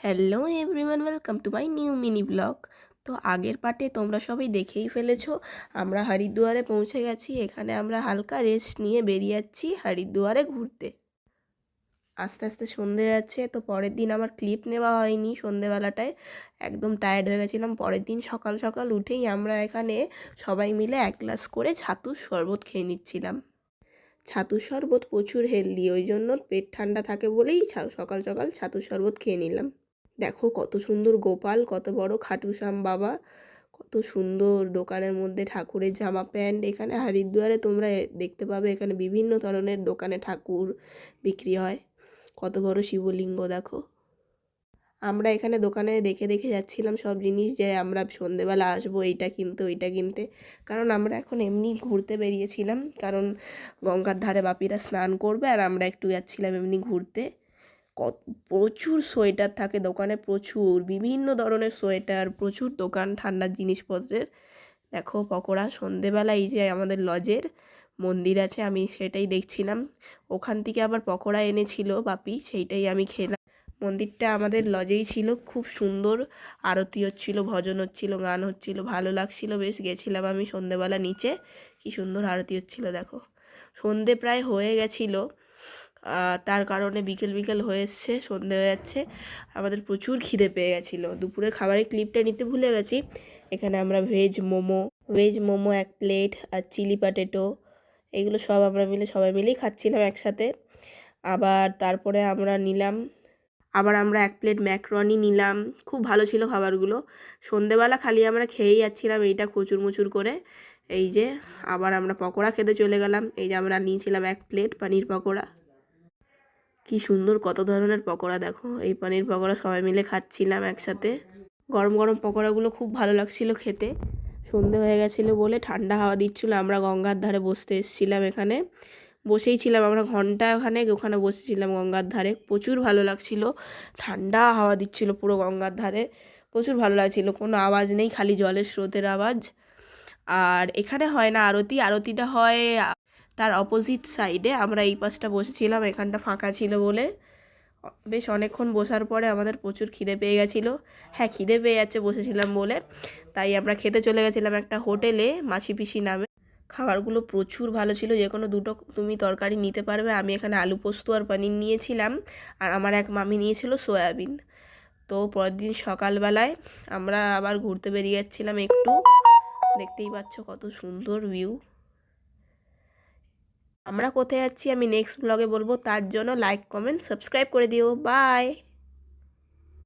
Hello everyone, welcome to my new mini blog. তো আগের পার্টে তোমরা সবাই দেখেই ফেলেছো, আমরা হরিদ্বারে পৌঁছে গেছি। এখানে আমরা হালকা রেস্ট নিয়ে বেরিয়ে যাচ্ছি হরিদ্বারে ঘুরতে। আস্তে আস্তে সন্ধে যাচ্ছে, তো পরের দিন আমার ক্লিপ নেওয়া হয়নি সন্ধেবেলাটায়, একদম টায়ার্ড হয়ে গেছিলাম। পরের দিন সকাল সকাল উঠেই আমরা এখানে সবাই মিলে এক গ্লাস করে ছাতুর শরবত খেয়ে নিচ্ছিলাম। ছাতুর শরবত প্রচুর হেলদি, ওই জন্য পেট ঠান্ডা থাকে বলেই সকাল সকাল ছাতুর শরবত খেয়ে নিলাম। দেখো কত সুন্দর গোপাল, কত বড় খাটুশ্যাম বাবা, কত সুন্দর। দোকানের মধ্যে ঠাকুরের জামা প্যান্ট। এখানে হরিদ্বারে তোমরা দেখতে পাবে, এখানে বিভিন্ন ধরনের দোকানে ঠাকুর বিক্রি হয়। কত বড় শিবলিঙ্গ দেখো। আমরা এখানে দোকানে দেখে দেখে যাচ্ছিলাম সব জিনিস, যে আমরা সন্ধেবেলা আসবো এইটা কিনতে ওইটা কিনতে। কারণ আমরা এখন এমনি ঘুরতে বেরিয়েছিলাম, কারণ গঙ্গার ধারে বাপিরা স্নান করবে আর আমরা একটু যাচ্ছিলাম এমনি ঘুরতে। কত প্রচুর সোয়েটার থাকে দোকানে, প্রচুর বিভিন্ন ধরনের সোয়েটার, প্রচুর দোকান ঠান্ডার জিনিসপত্রের। দেখো পকোড়া। সন্ধেবেলা এই যে আমাদের লজের মন্দির আছে, আমি সেটাই দেখছিলাম। ওখান থেকে আবার পকোড়া এনেছিল বাপি, সেইটাই আমি খেলাম। মন্দিরটা আমাদের লজেই ছিল, খুব সুন্দর আরতি হচ্ছিল, ভজন হচ্ছিল, গান হচ্ছিল, ভালো লাগছিল বেশ। গেছিলাম আমি সন্ধেবেলা নিচে, কি সুন্দর আরতি হচ্ছিল দেখো। সন্ধে প্রায় হয়ে গেছিলো, তার কারণে বিকেল বিকেল হয়ে এসছে, সন্ধে হয়ে যাচ্ছে। আমাদের প্রচুর খিদে পেয়ে গেছিলো। দুপুরের খাবারের ক্লিপটা নিতে ভুলে গেছি। এখানে আমরা ভেজ মোমো 1 প্লেট আর চিলি পটেটো, এগুলো সব আমরা সবাই মিলেই খাচ্ছিলাম একসাথে। আবার তারপরে আমরা 1 প্লেট ম্যাকরনি নিলাম। খুব ভালো ছিল খাবারগুলো। সন্ধেবেলা খালি আমরা খেয়েই যাচ্ছিলাম এইটা খুচুর মুচুর করে। এই যে আবার আমরা পকোড়া খেতে চলে গেলাম। এই যে আমরা নিয়েছিলাম 1 প্লেট পানির পকোড়া। কি সুন্দর কত ধরনের পকোড়া দেখো। এই পানির পকোড়া সবাই মিলে খাচ্ছিলাম একসাথে। গরম গরম পকোড়াগুলো খুব ভালো লাগছিল খেতে। সন্ধে হয়ে গেছিলো বলে ঠান্ডা হাওয়া দিচ্ছিলো। আমরা গঙ্গার ধারে বসতে এসেছিলাম, এখানে বসেই ছিলাম আমরা ঘন্টা ওখানে বসেছিলাম গঙ্গার ধারে। প্রচুর ভালো লাগছিল, ঠান্ডা হাওয়া দিচ্ছিল পুরো গঙ্গার ধারে। প্রচুর ভালো লাগছিল, কোনো আওয়াজ নেই, খালি জলের স্রোতের আওয়াজ। আর এখানে হয় না আরতি, আরতিটা হয় তার অপোজিট সাইডে। আমরা এই পাশটা বসেছিলাম, এখানটা ফাঁকা ছিল বলে। বেশ অনেকক্ষণ বসার পরে আমাদের প্রচুর খিদে পেয়ে গেছিলো। হ্যাঁ, খিদে পেয়ে যাচ্ছে বসেছিলাম বলে, তাই আমরা খেতে চলে গেছিলাম একটা হোটেলে, মাসি পিসি নামে। খাবারগুলো প্রচুর ভালো ছিল, যে কোনো দুটো তুমি তরকারি নিতে পারবে। আমি এখানে আলু পোস্ত আর পনির নিয়েছিলাম, আর আমার এক মামি নিয়েছিল সয়াবিন। তো পরের দিন সকালবেলায় আমরা আবার ঘুরতে বেরিয়ে যাচ্ছিলাম একটু। দেখতেই পাচ্ছ কত সুন্দর ভিউ। আমরা কোথায় যাচ্ছি আমি নেক্সট ব্লগে বলবো, তার জন্য লাইক কমেন্ট সাবস্ক্রাইব করে দিও। বাই।